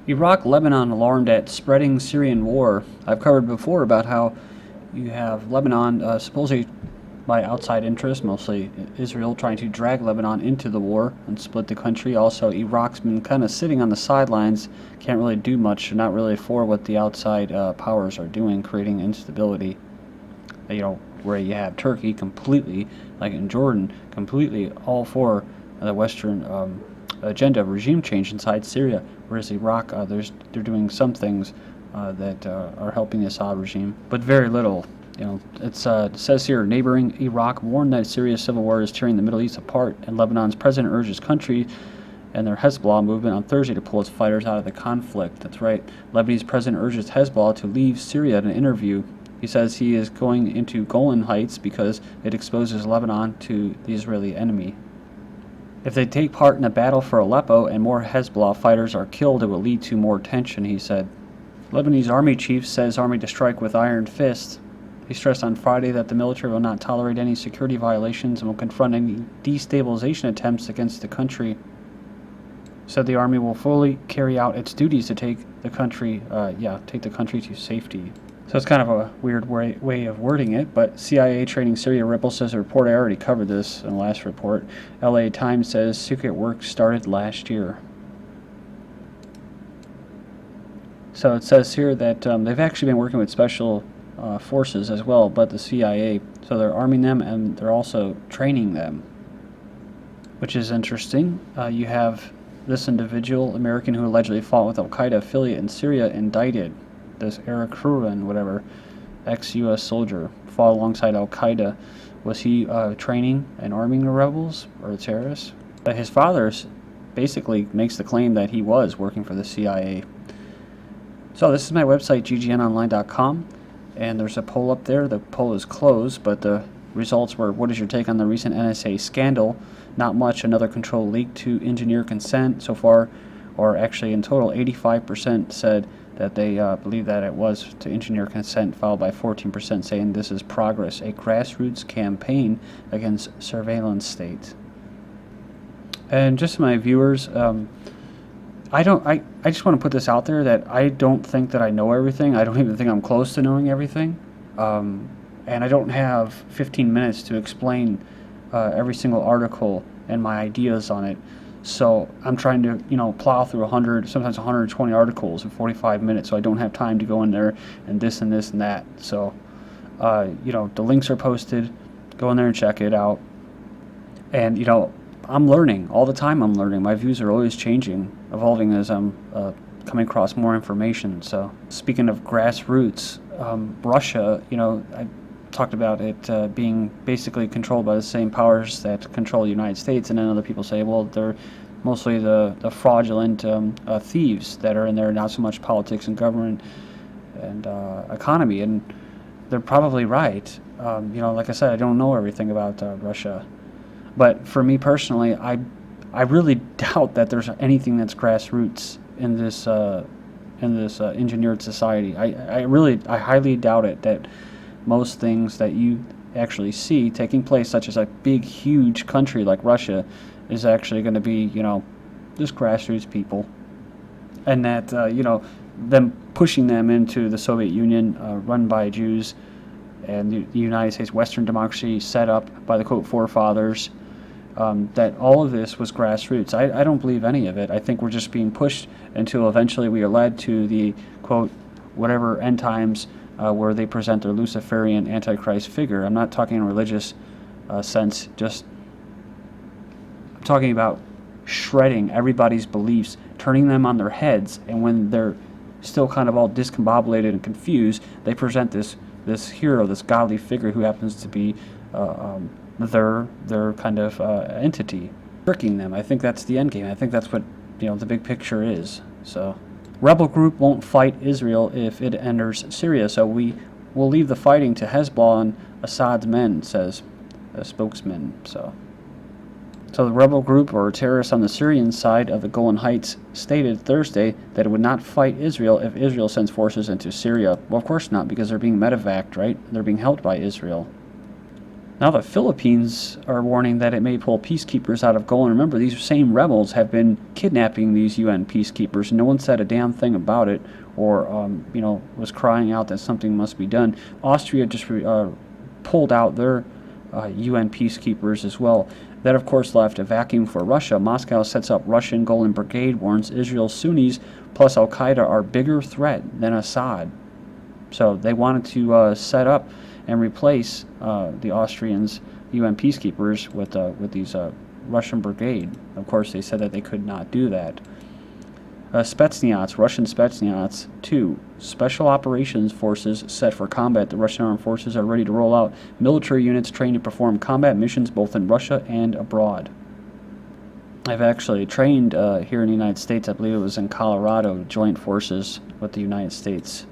Iraq, Lebanon alarmed at spreading Syrian war. I've covered before about how you have Lebanon supposedly by outside interests, mostly Israel, trying to drag Lebanon into the war and split the country. Also, Iraq's been kind of sitting on the sidelines, can't really do much, not really for what the outside powers are doing, creating instability. You know, where you have Turkey completely, like in Jordan, completely all for the Western agenda of regime change inside Syria, whereas Iraq, they're doing some things that are helping the Assad regime, but very little. You know, it says here, neighboring Iraq warned that Syria's civil war is tearing the Middle East apart, and Lebanon's president urges country and their Hezbollah movement on Thursday to pull its fighters out of the conflict. That's right. Lebanese president urges Hezbollah to leave Syria in an interview. He says he is going into Golan Heights because it exposes Lebanon to the Israeli enemy. If they take part in a battle for Aleppo and more Hezbollah fighters are killed, it will lead to more tension, he said. Lebanese army chief says army to strike with iron fist. He stressed on Friday that the military will not tolerate any security violations and will confront any destabilization attempts against the country. Said the army will fully carry out its duties to take the country to safety. So it's kind of a weird way of wording it, but CIA training Syria rebels says a report. I already covered this in the last report. LA Times says secret work started last year. So it says here that they've actually been working with special forces as well, but the CIA, so they're arming them and they're also training them, which is interesting. You have this individual, American, who allegedly fought with Al-Qaeda affiliate in Syria, indicted. This Eric Hruan, whatever, ex-U.S. soldier, fought alongside Al-Qaeda. Was he training and arming the rebels or the terrorists? His father basically makes the claim that he was working for the CIA. So this is my website, ggnonline.com. And there's a poll up there. The poll is closed, but the results were, what is your take on the recent NSA scandal? Not much. Another control leaked to engineer consent so far, or actually in total 85% said that they believe that it was to engineer consent, followed by 14% saying this is progress, a grassroots campaign against surveillance state. And just my viewers, I just want to put this out there that I don't think that I know everything. I don't even think I'm close to knowing everything. And I don't have 15 minutes to explain every single article and my ideas on it. So I'm trying to, plow through 100, sometimes 120 articles in 45 minutes. So I don't have time to go in there and this and this and that. So, the links are posted. Go in there and check it out. And, I'm learning all the time. I'm learning. My views are always changing, evolving as I'm coming across more information. So speaking of grassroots, Russia, I talked about it being basically controlled by the same powers that control the United States, and then other people say, well, they're mostly the fraudulent thieves that are in there, not so much politics and government and economy, and they're probably right. Like I said, I don't know everything about Russia. But for me personally, I really doubt that there's anything that's grassroots in this engineered society. I highly doubt it, that most things that you actually see taking place, such as a big, huge country like Russia, is actually going to be, just grassroots people. And that, them pushing them into the Soviet Union, run by Jews, and the United States, Western democracy set up by the, quote, forefathers, that all of this was grassroots. I don't believe any of it. I think we're just being pushed until eventually we are led to the, quote, whatever end times where they present their Luciferian Antichrist figure. I'm not talking in a religious sense, I'm talking about shredding everybody's beliefs, turning them on their heads, and when they're still kind of all discombobulated and confused, they present this hero, this godly figure who happens to be their kind of entity, tricking them. I think that's the end game. I think that's what the big picture is. So, rebel group won't fight Israel if it enters Syria. So we will leave the fighting to Hezbollah and Assad's men, says a spokesman. So the rebel group, or terrorists on the Syrian side of the Golan Heights, stated Thursday that it would not fight Israel if Israel sends forces into Syria. Well, of course not, because they're being medevaced, right? They're being helped by Israel. Now the Philippines are warning that it may pull peacekeepers out of Golan. Remember, these same rebels have been kidnapping these UN peacekeepers. No one said a damn thing about it, or was crying out that something must be done. Austria just pulled out their UN peacekeepers as well. That, of course, left a vacuum for Russia. Moscow sets up Russian Golan brigade, warns Israel Sunnis plus Al-Qaeda are bigger threat than Assad. So they wanted to set up and replace the Austrians' UN peacekeepers with these Russian brigade. Of course, they said that they could not do that. Spetsnaz, Russian Spetsnaz 2, Special Operations Forces set for combat. The Russian armed forces are ready to roll out military units trained to perform combat missions both in Russia and abroad. I've actually trained here in the United States. I believe it was in Colorado, joint forces with the United States.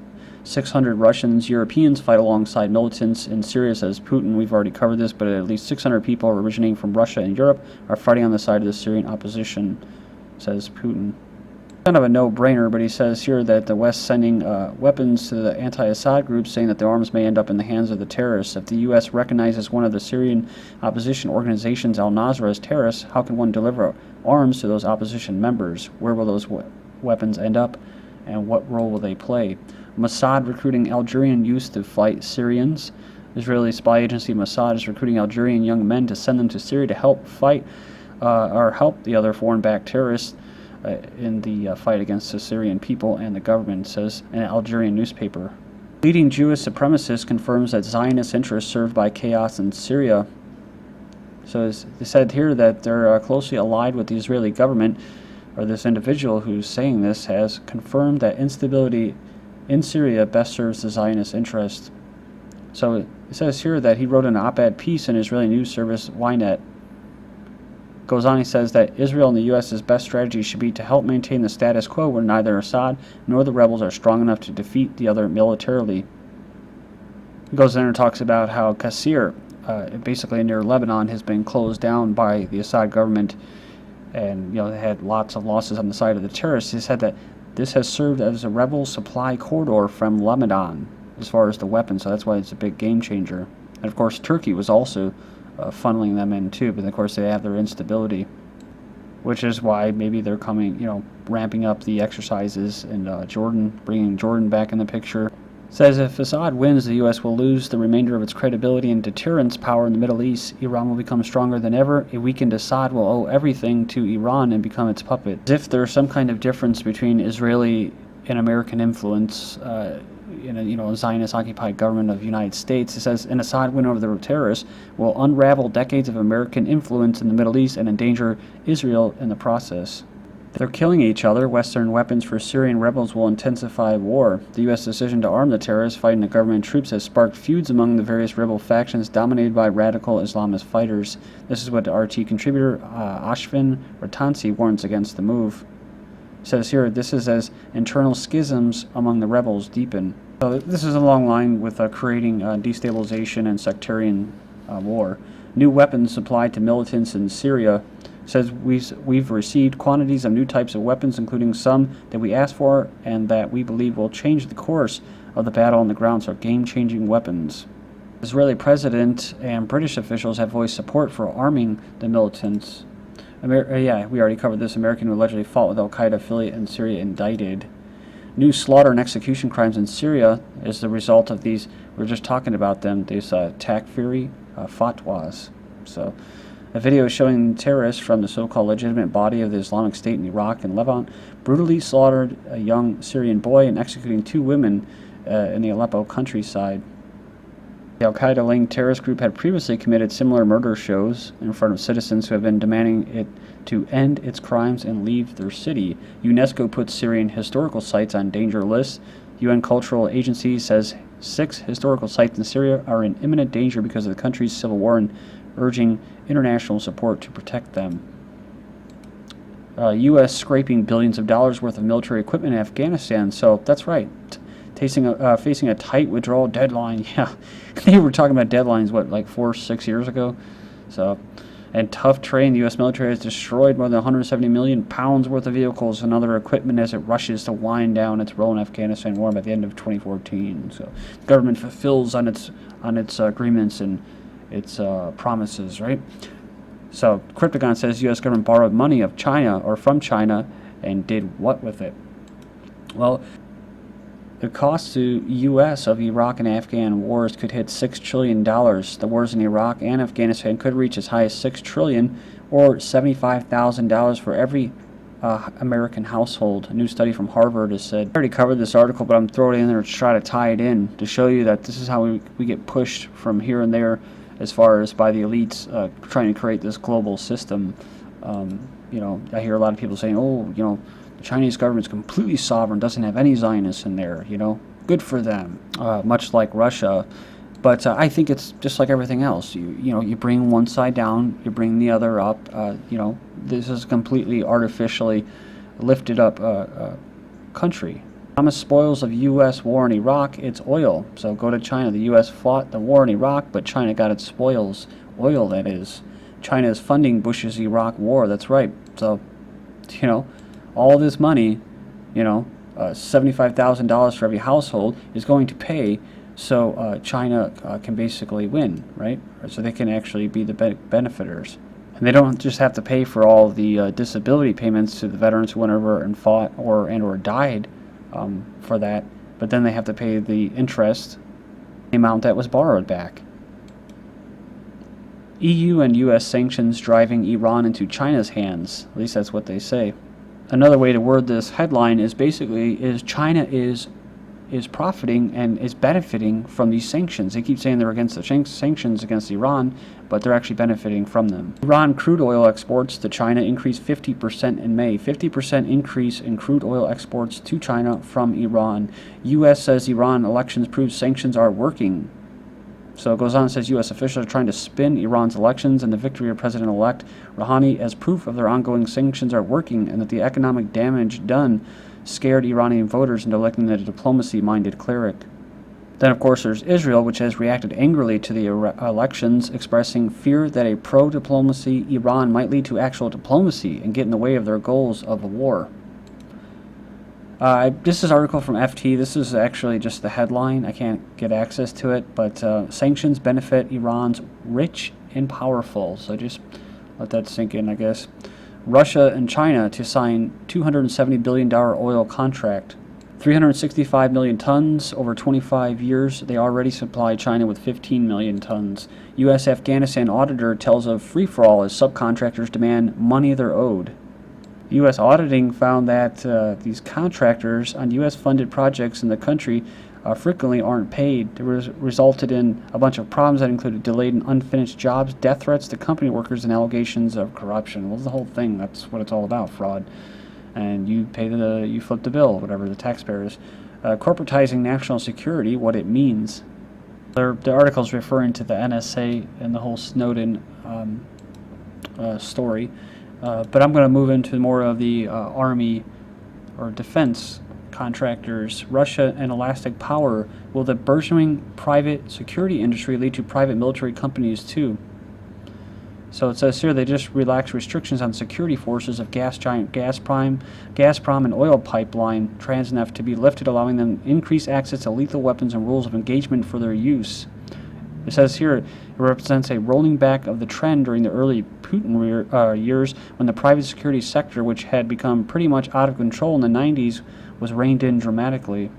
600 Russians, Europeans fight alongside militants in Syria, says Putin. We've already covered this, but at least 600 people originating from Russia and Europe are fighting on the side of the Syrian opposition, says Putin. Kind of a no-brainer, but he says here that the West sending weapons to the anti-Assad groups, saying that the arms may end up in the hands of the terrorists. If the U.S. recognizes one of the Syrian opposition organizations, al-Nusra, as terrorists, how can one deliver arms to those opposition members? Where will those weapons end up, and what role will they play? MOSSAD recruiting Algerian youth to fight Syrians. Israeli spy agency MOSSAD is recruiting Algerian young men to send them to Syria to help fight or help the other foreign-backed terrorists in the fight against the Syrian people and the government, says an Algerian newspaper. Leading Jewish supremacist confirms that Zionist interests served by chaos in Syria. So it's said here that they're closely allied with the Israeli government, or this individual who's saying this has confirmed that instability in Syria best serves the Zionist interest. So it says here that he wrote an op-ed piece in Israeli news service Ynet. Goes on, he says that Israel and the U.S.'s best strategy should be to help maintain the status quo where neither Assad nor the rebels are strong enough to defeat the other militarily. He goes in and talks about how Qasir, basically near Lebanon, has been closed down by the Assad government, and they had lots of losses on the side of the terrorists. He said that this has served as a rebel supply corridor from Lebanon as far as the weapons, so that's why it's a big game changer. And of course, Turkey was also funneling them in too, but of course they have their instability, which is why maybe they're coming, ramping up the exercises in Jordan, bringing Jordan back in the picture. Says if Assad wins, the U.S. will lose the remainder of its credibility and deterrence power in the Middle East. Iran will become stronger than ever. A weakened Assad will owe everything to Iran and become its puppet. As if there's some kind of difference between Israeli and American influence in a Zionist-occupied government of the United States. It says an Assad win over the terrorists will unravel decades of American influence in the Middle East and endanger Israel in the process. If they're killing each other, Western weapons for Syrian rebels will intensify war. The U.S. decision to arm the terrorists fighting the government troops has sparked feuds among the various rebel factions dominated by radical Islamist fighters. This is what RT contributor Ashvin Ratansi warns against the move. It says here, this is as internal schisms among the rebels deepen. So this is a long line with creating destabilization and sectarian war. New weapons supplied to militants in Syria. Says we've received quantities of new types of weapons, including some that we asked for and that we believe will change the course of the battle on the ground, so game-changing weapons. The Israeli president and British officials have voiced support for arming the militants. We already covered this. American who allegedly fought with Al-Qaeda affiliate in Syria indicted. New slaughter and execution crimes in Syria is the result of these, we were just talking about them, these Takfiri Fatwas. So a video showing terrorists from the so-called legitimate body of the Islamic State in Iraq and Lebanon brutally slaughtered a young Syrian boy and executing 2 women in the Aleppo countryside. The Al-Qaeda-linked terrorist group had previously committed similar murder shows in front of citizens who have been demanding it to end its crimes and leave their city. UNESCO puts Syrian historical sites on danger lists. UN Cultural Agency says 6 historical sites in Syria are in imminent danger because of the country's civil war and urging international support to protect them. U.S. scraping billions of dollars worth of military equipment in Afghanistan. So that's right. Facing a tight withdrawal deadline. Yeah, they were talking about deadlines, like 4 or 6 years ago. So, and tough terrain. The U.S. military has destroyed more than 170 million pounds worth of vehicles and other equipment as it rushes to wind down its role in Afghanistan war by the end of 2014. So, the government fulfills on its agreements and its promises, right? So Cryptagon says U.S. government borrowed money of China or from China and did what with it? Well, the cost to U.S. of Iraq and Afghan wars could hit $6 trillion. The wars in Iraq and Afghanistan could reach as high as $6 trillion or $75,000 for every American household. A new study from Harvard has said. I already covered this article, but I'm throwing it in there to try to tie it in to show you that this is how we get pushed from here and there as far as by the elites trying to create this global system. You know, I hear a lot of people saying, oh, you know, the Chinese government's completely sovereign, doesn't have any Zionists in there, you know, good for them, much like Russia. But I think it's just like everything else. You know, you bring one side down, you bring the other up. You know, this is a completely artificially lifted up country. Promised spoils of U.S. war in Iraq, it's oil. So go to China. The U.S. fought the war in Iraq, but China got its spoils, oil that is. China is funding Bush's Iraq war, that's right. So, you know, all this money, you know, $75,000 for every household is going to pay so China can basically win, right? So they can actually be the benefiters. And they don't just have to pay for all the disability payments to the veterans who went over and fought or died for that, but then they have to pay the interest, the amount that was borrowed back. EU and US sanctions driving Iran into China's hands. At least that's what they say. Another way to word this headline is basically China is profiting and is benefiting from these sanctions. They keep saying they're against the sanctions against Iran, but they're actually benefiting from them. Iran crude oil exports to China increased 50% in May. 50% increase in crude oil exports to China from Iran. U.S. says Iran elections prove sanctions are working. So it goes on and says U.S. officials are trying to spin Iran's elections and the victory of President-elect Rouhani as proof of their ongoing sanctions are working and that the economic damage done scared Iranian voters into electing the diplomacy-minded cleric. Then, of course, there's Israel, which has reacted angrily to the elections, expressing fear that a pro-diplomacy Iran might lead to actual diplomacy and get in the way of their goals of a war. This is an article from FT. This is actually just the headline. I can't get access to it, but sanctions benefit Iran's rich and powerful. So just let that sink in, I guess. Russia and China to sign $270 billion oil contract. 365 million tons over 25 years. They already supply China with 15 million tons. U.S. Afghanistan auditor tells of free-for-all as subcontractors demand money they're owed. U.S. auditing found that these contractors on U.S.-funded projects in the country frequently aren't paid. It resulted in a bunch of problems that included delayed and unfinished jobs, death threats to company workers, and allegations of corruption. Well, the whole thing, that's what it's all about, fraud. And you flip the bill, whatever, the taxpayers. Corporatizing national security, what it means. The article's referring to the NSA and the whole Snowden story. But I'm going to move into more of the Army or defense contractors. Russia and elastic power. Will the burgeoning private security industry lead to private military companies too? So it says here they just relaxed restrictions on security forces of gas giant Gazprom and oil pipeline Transneft to be lifted, allowing them increased access to lethal weapons and rules of engagement for their use. It says here it represents a rolling back of the trend during the early Putin years when the private security sector, which had become pretty much out of control in the 90s, was reined in dramatically.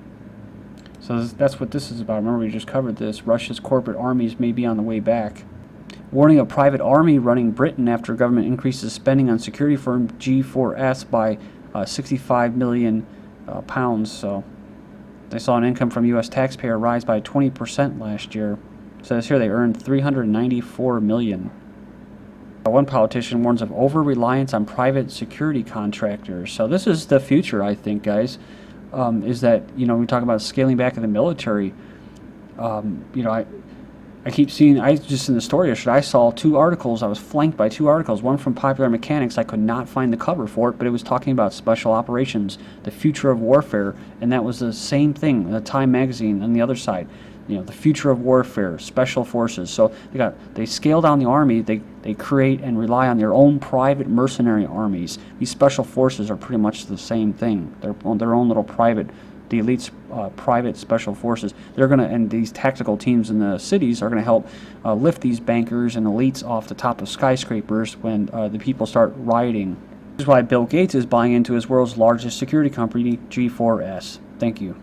So that's what this is about. Remember, we just covered this. Russia's corporate armies may be on the way back. Warning of private army running Britain after government increases spending on security firm G4S by 65 million pounds. So they saw an income from U.S. taxpayer rise by 20% last year. Says here they earned $394 million. One politician warns of over-reliance on private security contractors. So this is the future, I think, guys, is that, you know, we talk about scaling back of the military. You know, I keep seeing, just in the story yesterday, I saw two articles. I was flanked by two articles. One from Popular Mechanics. I could not find the cover for it, but it was talking about special operations, the future of warfare, and that was the same thing, the Time magazine on the other side. You know, the future of warfare, special forces. So they scale down the army. They create and rely on their own private mercenary armies. These special forces are pretty much the same thing. They're their own little private the elites' private special forces. They're going to, and these tactical teams in the cities are going to help lift these bankers and elites off the top of skyscrapers when the people start rioting. This is why Bill Gates is buying into his world's largest security company, G4S. Thank you.